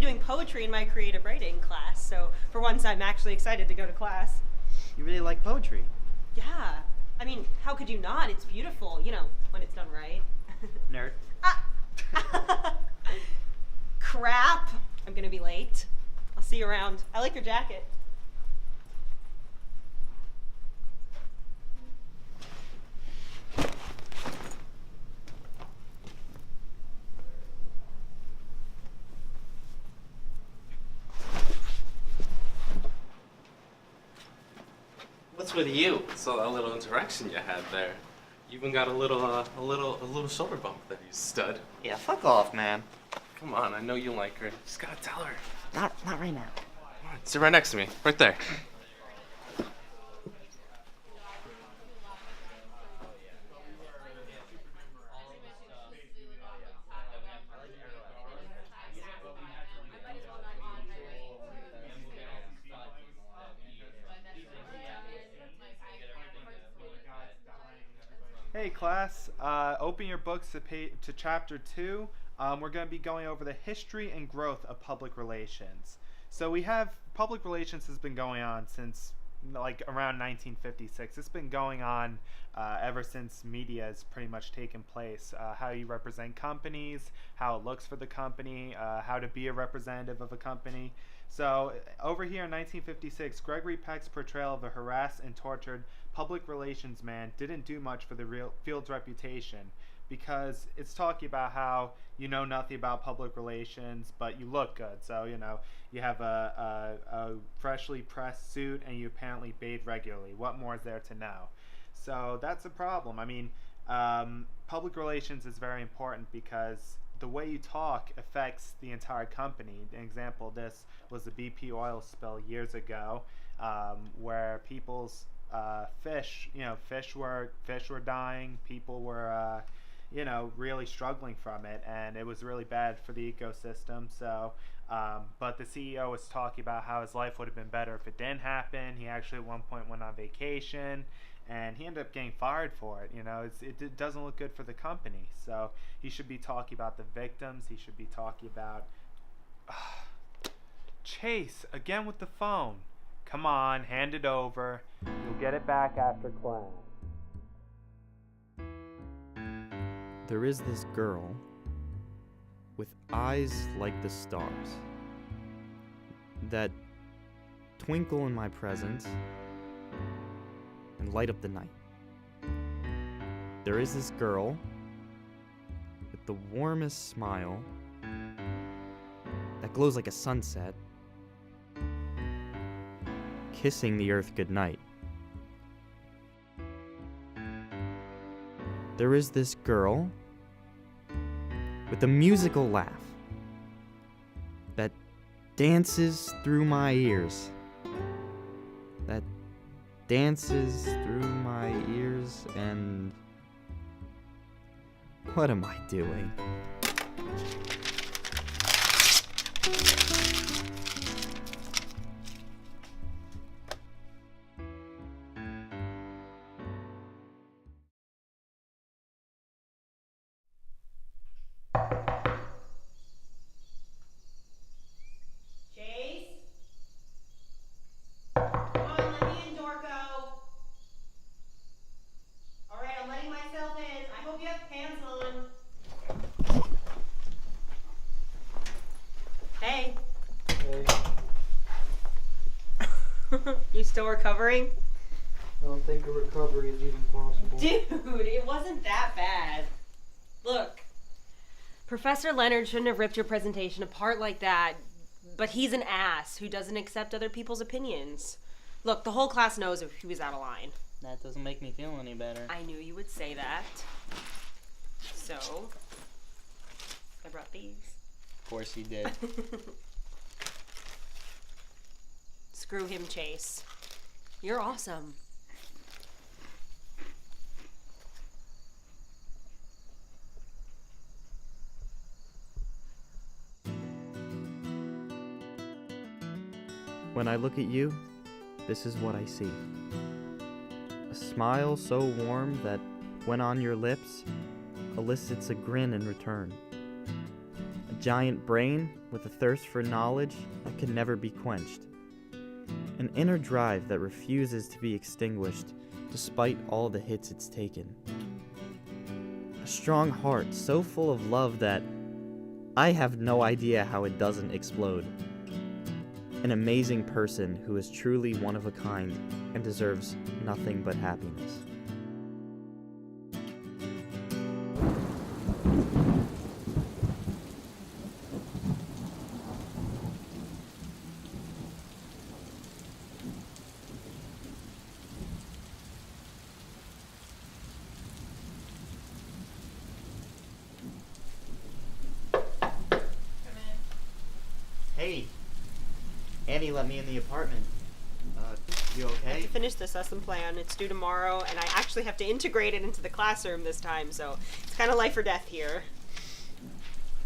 doing poetry in my creative writing class, so for once I'm actually excited to go to class. You really like poetry? Yeah. I mean, how could you not? It's beautiful, when it's done right. Nerd. Crap! I'm gonna be late. I'll see you around. I like your jacket. What's with you? Saw that little interaction you had there. You even got a little shoulder bump there, you stud. Yeah, fuck off, man. Come on, I know you like her. Just gotta tell her. Not right now. Come on, sit right next to me, right there. Hey class, open your books to chapter 2. We're going to be going over the history and growth of public relations. So we have, public relations has been going on since like around 1956. It's been going on ever since media has pretty much taken place. How you represent companies, how it looks for the company, how to be a representative of a company. So over here in 1956, Gregory Peck's portrayal of a harassed and tortured public relations man didn't do much for the field's reputation, because it's talking about how you know nothing about public relations, but you look good. So, you have a freshly pressed suit and you apparently bathe regularly. What more is there to know? So that's a problem. I mean, public relations is very important because the way you talk affects the entire company. An example of this was the BP oil spill years ago, where people's fish were dying. People were, really struggling from it, and it was really bad for the ecosystem. So, but the CEO was talking about how his life would have been better if it didn't happen. He actually at one point went on vacation, and he ended up getting fired for it. It doesn't look good for the company. So he should be talking about the victims. He should be talking about Chase again with the phone. Come on, hand it over. You'll get it back after class. There is this girl with eyes like the stars that twinkle in my presence and light up the night. There is this girl with the warmest smile that glows like a sunset, kissing the earth goodnight. There is this girl with a musical laugh that dances through my ears. That dances through my ears, and what am I doing? You still recovering? I don't think a recovery is even possible. Dude, it wasn't that bad. Look, Professor Leonard shouldn't have ripped your presentation apart like that, but he's an ass who doesn't accept other people's opinions. Look, the whole class knows if he was out of line. That doesn't make me feel any better. I knew you would say that. So, I brought these. Of course you did. Screw him, Chase. You're awesome. When I look at you, this is what I see. A smile so warm that, when on your lips, elicits a grin in return. A giant brain with a thirst for knowledge that can never be quenched. An inner drive that refuses to be extinguished despite all the hits it's taken. A strong heart so full of love that I have no idea how it doesn't explode. An amazing person who is truly one of a kind and deserves nothing but happiness. Hey, Annie let me in the apartment. You I okay? have to finish this lesson plan. It's due tomorrow, and I actually have to integrate it into the classroom this time, so it's kind of life or death here.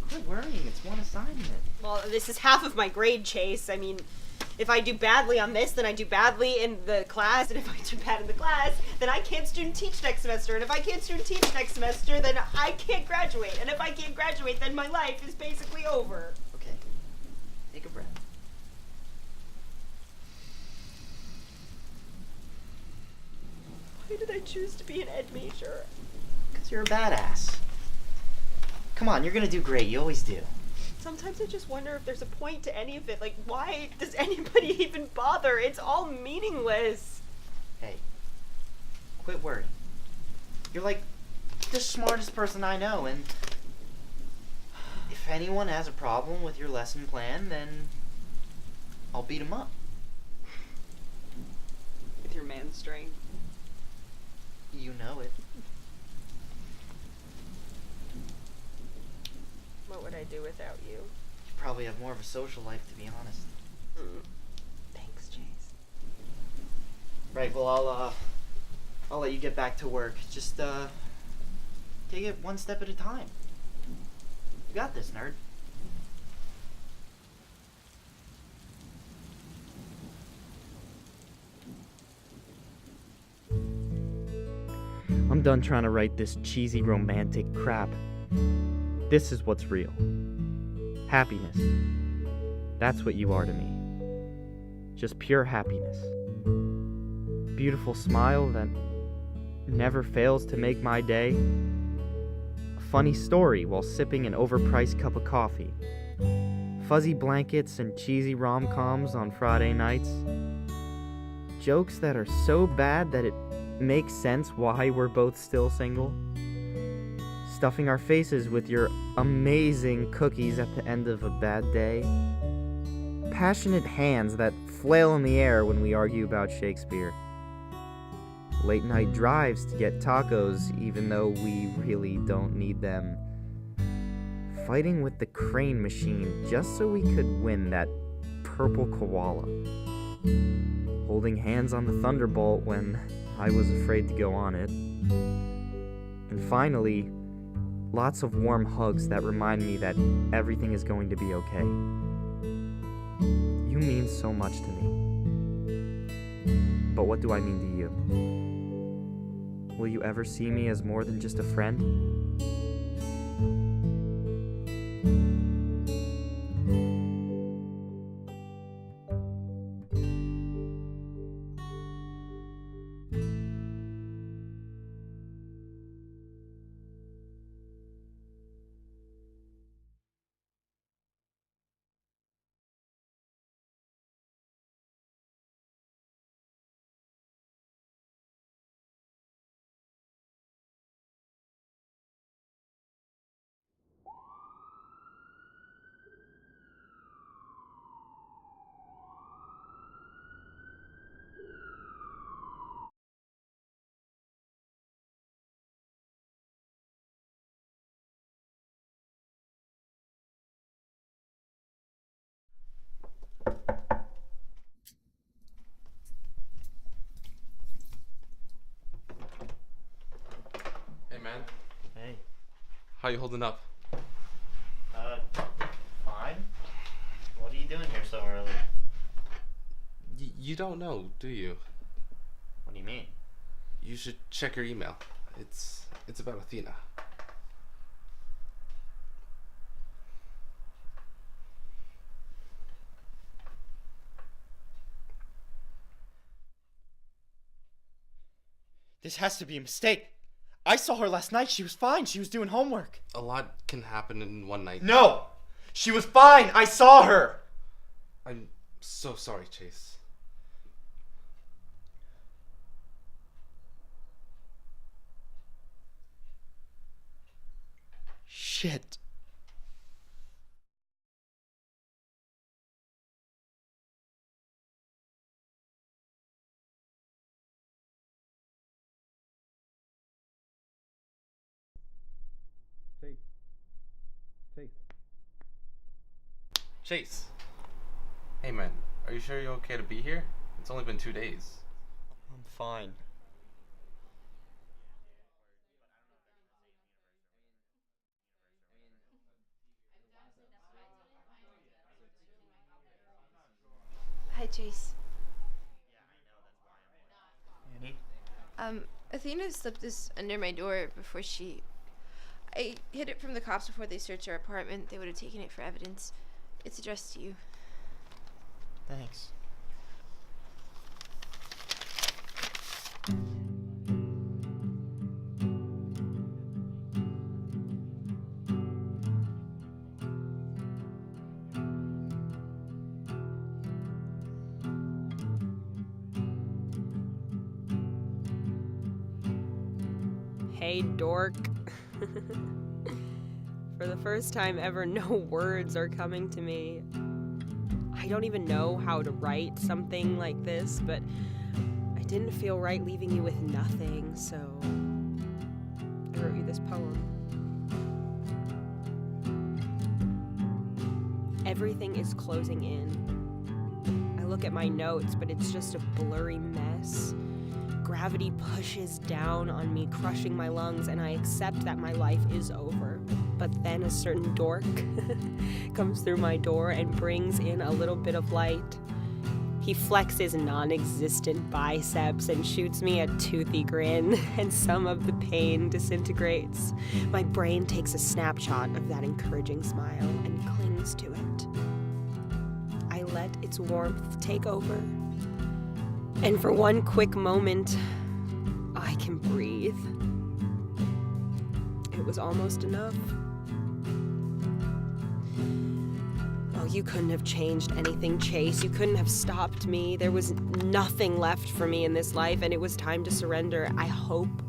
Quit worrying, it's one assignment. Well, this is half of my grade, Chase. I mean, if I do badly on this, then I do badly in the class, and if I do bad in the class, then I can't student teach next semester, and if I can't student teach next semester, then I can't graduate, and if I can't graduate, then my life is basically over. Okay, take a breath. Why did I choose to be an ed major? Because you're a badass. Come on, you're gonna do great, you always do. Sometimes I just wonder if there's a point to any of it. Like, why does anybody even bother? It's all meaningless. Hey, quit worrying. You're like the smartest person I know, and if anyone has a problem with your lesson plan, then I'll beat them up. With your man strength. You know it. What would I do without you? You probably have more of a social life, to be honest. Thanks, Chase. Right, well, I'll let you get back to work. Just, take it one step at a time. You got this, nerd. I'm done trying to write this cheesy romantic crap. This is what's real. Happiness. That's what you are to me. Just pure happiness. Beautiful smile that never fails to make my day. A funny story while sipping an overpriced cup of coffee. Fuzzy blankets and cheesy rom-coms on Friday nights. Jokes that are so bad that it makes sense why we're both still single. Stuffing our faces with your amazing cookies at the end of a bad day. Passionate hands that flail in the air when we argue about Shakespeare. Late night drives to get tacos even though we really don't need them. Fighting with the crane machine just so we could win that purple koala. Holding hands on the Thunderbolt when I was afraid to go on it. And finally, lots of warm hugs that remind me that everything is going to be okay. You mean so much to me. But what do I mean to you? Will you ever see me as more than just a friend? Hey, man. Hey. How you holding up? Fine. What are you doing here so early? You don't know, do you? What do you mean? You should check your email. It's about Athena. This has to be a mistake. I saw her last night. She was fine. She was doing homework. A lot can happen in one night. No! She was fine. I saw her. I'm so sorry, Chase. Shit. Chase. Hey man, are you sure you're okay to be here? It's only been 2 days. I'm fine. Hi, Chase. Annie? Athena slipped this under my door before I hid it from the cops before they searched our apartment. They would have taken it for evidence. It's addressed to you. Thanks. Hey, dork. For the first time ever, no words are coming to me. I don't even know how to write something like this, but I didn't feel right leaving you with nothing, so I wrote you this poem. Everything is closing in. I look at my notes, but it's just a blurry mess. Gravity pushes down on me, crushing my lungs, and I accept that my life is over. But then a certain dork comes through my door and brings in a little bit of light. He flexes non-existent biceps and shoots me a toothy grin, and some of the pain disintegrates. My brain takes a snapshot of that encouraging smile and clings to it. I let its warmth take over. And for one quick moment, I can breathe. It was almost enough. Oh, you couldn't have changed anything, Chase. You couldn't have stopped me. There was nothing left for me in this life, and it was time to surrender. I hope